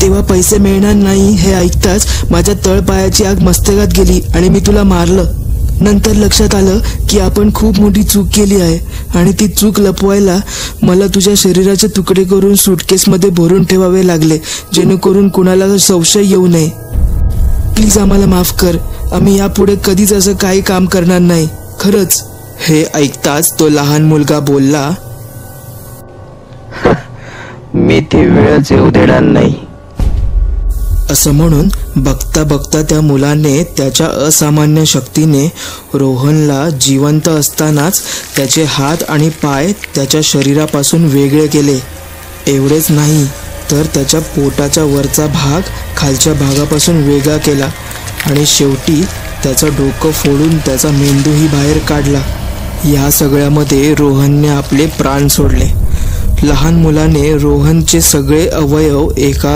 तेव्हा पैसे मिळणार नाही हे ऐकताच माझ्या तळपायाची आग मस्तकात गेली आणि मी तुला मारलं. नंतर लक्षात आलं की आपण खूप मोठी चूक केली आहे आणि ती चूक लपवायला मला तुझ्या शरीराचे तुकडे करून सूटकेसमध्ये भरून ठेवावे लागले, जेणेकरून कुणाला संशय येऊ नये. प्लीज आम्हाला माफ कर. आम्ही यापुढे कधीच असं काही काम करणार नाही, खरंच. हे ऐकताच तो लहान मुलगा बोलला, मी ती वेळच येऊ देणार नाही. असं म्हणून बघता बघता त्या मुलाने त्याच्या असामान्य शक्तीने रोहनला जिवंत असतानाच त्याचे हात आणि पाय त्याच्या शरीरापासून वेगळे केले. एवढेच नाही तर त्याच्या पोटाचा वरचा भाग खालच्या भागापासून वेगळा केला आणि शेवटी त्याचं डोकं फोडून त्याचा मेंदूही बाहेर काढला. या सगळ्यामध्ये रोहनने आपले प्राण सोडले. लहान मुलाने रोहनचे सगळे अवयव एका